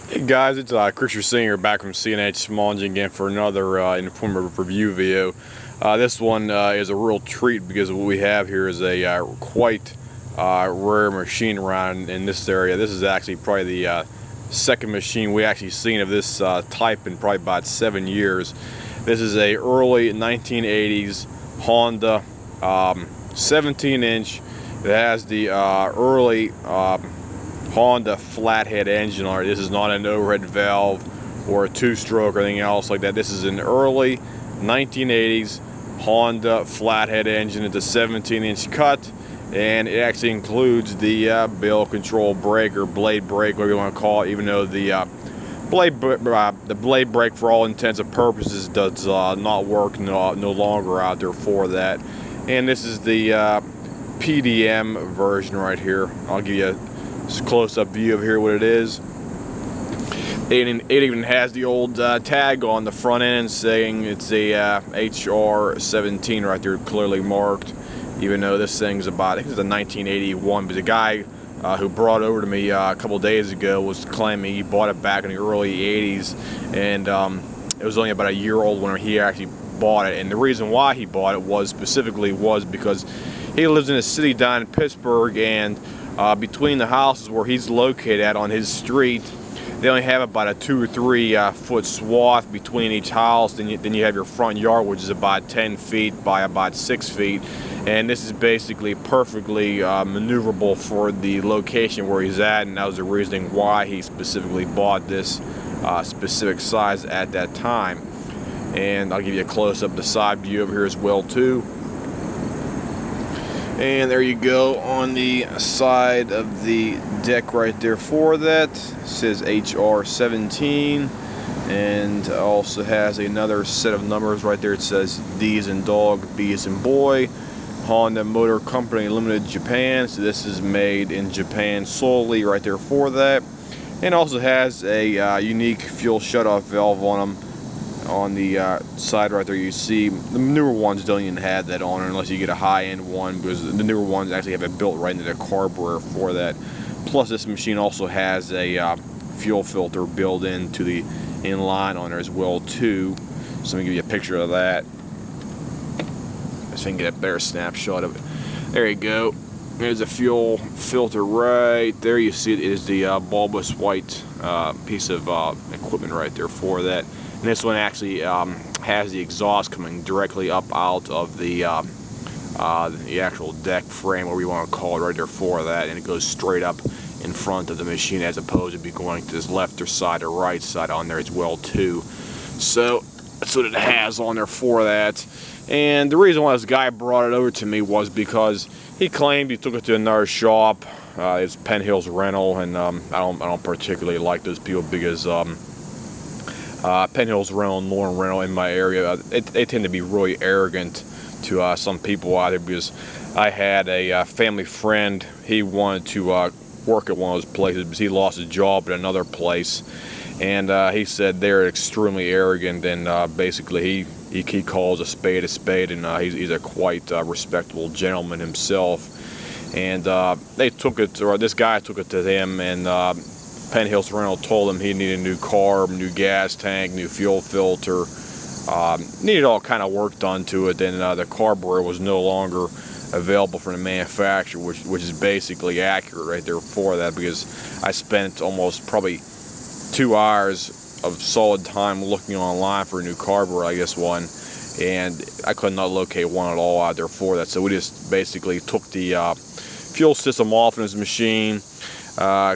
Hey guys, it's Chris Singer back from CNH Smallengine again for another informative review video. This one is a real treat because what we have here is a quite rare machine around in this area. This is actually probably the second machine we actually seen of this type in probably about 7 years. This is a early 1980s Honda 17-inch. It has the early Honda flathead engine on it. This is not an overhead valve or a two-stroke or anything else like that. This is an early 1980s Honda flathead engine. It's a 17-inch cut, and it actually includes the bill control brake or blade brake, whatever you want to call it, even though the blade brake for all intents and purposes does not work, no longer out there for that. And this is the PDM version right here. I'll give you a close-up view of here what it is. It even has the old tag on the front end saying it's a HR17 right there, clearly marked, even though this thing's about, I think it's a 1981, but the guy who brought it over to me a couple days ago was claiming he bought it back in the early 80s, and it was only about a year old when he actually bought it. And the reason why he bought it was because he lives in a city down in Pittsburgh, and between the houses where he's located at on his street, they only have about a 2 or 3 foot swath between each house. Then you have your front yard, which is about 10 feet by about 6 feet, and this is basically perfectly maneuverable for the location where he's at, and that was the reasoning why he specifically bought this specific size at that time. And I'll give you a close-up the side view over here as well too. And there you go on the side of the deck right there for that. It says HR17, and also has another set of numbers right there. It says D as in dog, B as in boy, Honda Motor Company Limited, Japan. So this is made in Japan solely right there for that. And also has a unique fuel shutoff valve on them. On the side right there, you see the newer ones don't even have that on unless you get a high-end one, because the newer ones actually have it built right into the carburetor for that. Plus, this machine also has a fuel filter built into the inline on there as well too. So let me give you a picture of that, so I can get a better snapshot of it. There you go. There's a fuel filter right there. You see it is the bulbous white piece of equipment right there for that. And this one actually has the exhaust coming directly up out of the actual deck frame, whatever you want to call it, right there for that, and it goes straight up in front of the machine as opposed to be going to this left or side or right side on there as well too. So that's what it has on there for that. And the reason why this guy brought it over to me was because he claimed he took it to another shop. It's Penn Hills Rental, and I don't particularly like those people because Penn Hills Rental and Lauren Rental in my area, they tend to be really arrogant to some people out there, because I had a family friend. He wanted to work at one of those places because he lost his job at another place, and he said they're extremely arrogant, and basically he calls a spade, and he's a quite respectable gentleman himself. And they took it, or this guy took it to them, and Penn Hills Rental told him he needed a new carb, new gas tank, new fuel filter, needed all kind of work done to it. Then the carburetor was no longer available from the manufacturer, which is basically accurate right there for that, because I spent almost probably 2 hours of solid time looking online for a new carburetor, I guess one, and I could not locate one at all out there for that. So we just basically took the fuel system off in his machine,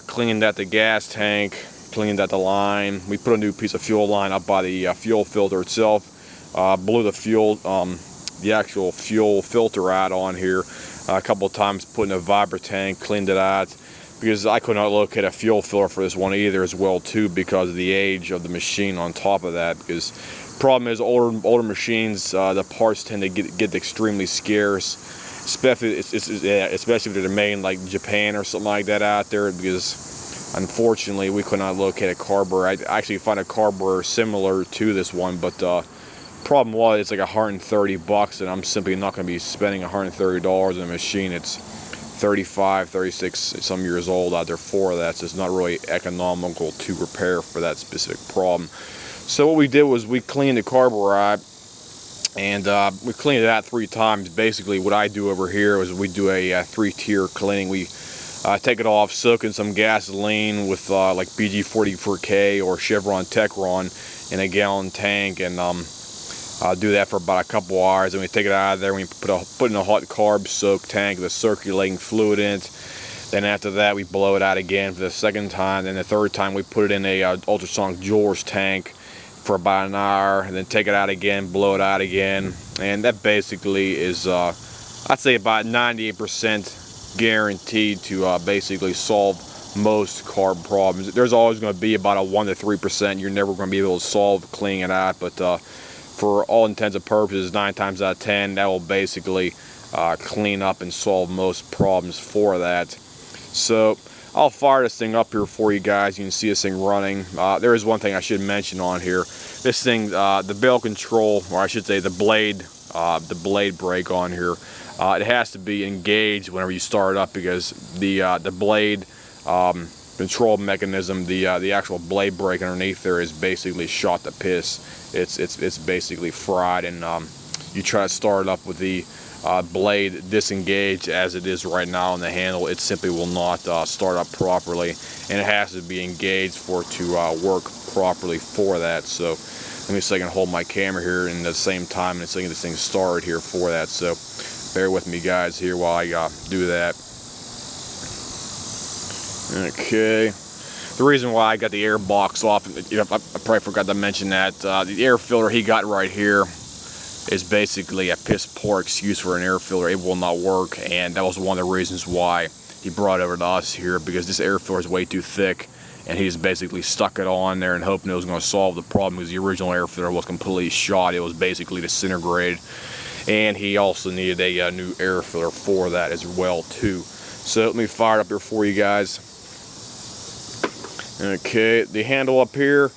cleaned out the gas tank, cleaned out the line. We put a new piece of fuel line up by the fuel filter itself, blew the actual fuel filter out on here a couple of times, put in a vibra tank, cleaned it out, because I could not locate a fuel filter for this one either as well too, because of the age of the machine on top of that. Because the problem is older machines, the parts tend to get extremely scarce, especially if they're made in like Japan or something like that out there, because unfortunately we could not locate a carburetor. I actually found a carburetor similar to this one, but problem was it's like $130, and I'm simply not going to be spending $130 on a machine. It's 35, 36 some years old out there for that, so it's not really economical to repair for that specific problem. So what we did was we cleaned the carburetor, and we cleaned it out 3 times. Basically what I do over here is we do a 3-tier cleaning. We take it off, soak in some gasoline with like BG44K or Chevron Techron in a gallon tank, and do that for about a couple hours. And we take it out of there, we put in a hot carb soak tank with circulating fluid in it. Then after that we blow it out again for the 2nd time. Then the 3rd time we put it in a ultrasonic Jewelers tank for about an hour, and then take it out again, blow it out again. And that basically is I'd say about 98% guaranteed to basically solve most carb problems. There's always going to be about a 1 to 3% you're never going to be able to solve cleaning it out, but for all intents and purposes, 9 times out of 10, that will basically clean up and solve most problems for that. So I'll fire this thing up here for you guys. You can see this thing running. There is one thing I should mention on here. This thing, the bell control, or I should say the blade brake on here, it has to be engaged whenever you start it up, because the blade control mechanism, the actual blade brake underneath there is basically shot to piss. It's basically fried, and you try to start it up with the blade disengaged as it is right now on the handle, it simply will not start up properly, and it has to be engaged for it to work properly for that. So let me see if I can hold my camera here and at the same time and see this thing started here for that. So bear with me guys here while I do that. Okay. The reason why I got the air box off, you know, I probably forgot to mention that the air filter he got right here is basically a piss poor excuse for an air filter. It will not work, and that was one of the reasons why he brought it over to us here, because this air filter is way too thick, and he just basically stuck it on there and hoping it was going to solve the problem, because the original air filter was completely shot. It was basically disintegrated, and he also needed a new air filter for that as well too. So let me fire it up here for you guys. Okay, the handle up here,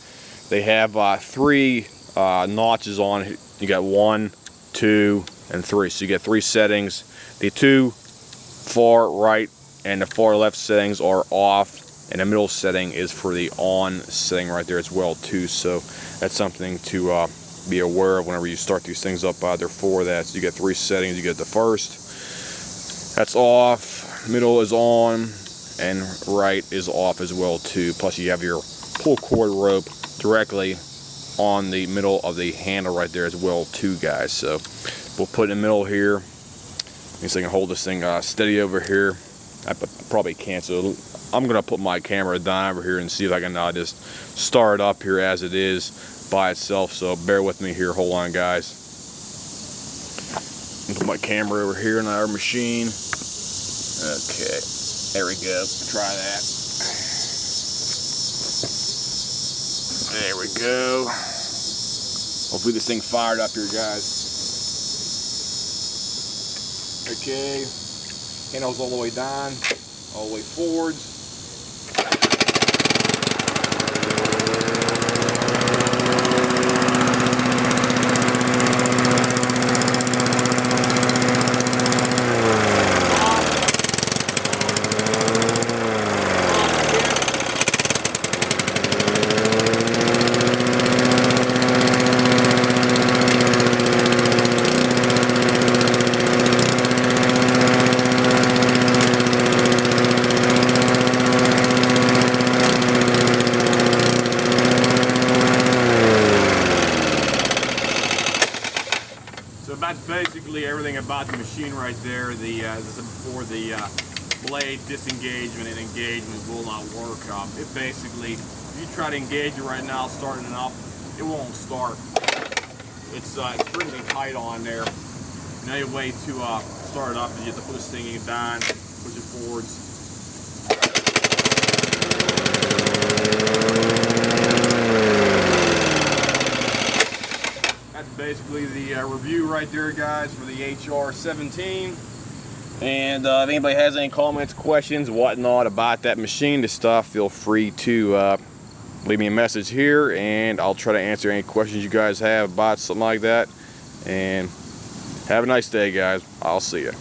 they have 3 notches on it. You got 1, 2, and 3. So you get 3 settings. The 2 far right and the far left settings are off, and the middle setting is for the on setting right there as well too. So that's something to be aware of whenever you start these things up there for that. So you get 3 settings. You get the first, that's off, middle is on, and right is off as well too. Plus you have your pull cord rope directly on the middle of the handle right there as well too, guys. So we'll put it in the middle here. So I can hold this thing steady over here. I probably can't, so I'm gonna put my camera down over here and see if I can just start up here as it is by itself. So bear with me here. Hold on, guys. Put my camera over here in our machine. Okay, there we go. Try that. There we go. Hopefully this thing fired up here, guys. Okay, handles all the way down, all the way forwards. That's basically everything about the machine right there. As I said before, the blade disengagement and engagement will not work. It basically, if you try to engage it right now, starting it up, it won't start. It's extremely tight on there. The only way to start it up is you have to put this thing down, push it forwards. Basically the review right there, guys, for the HR17. And if anybody has any comments, questions, whatnot about that machine, this stuff, feel free to leave me a message here, and I'll try to answer any questions you guys have about something like that. And have a nice day, guys. I'll see you.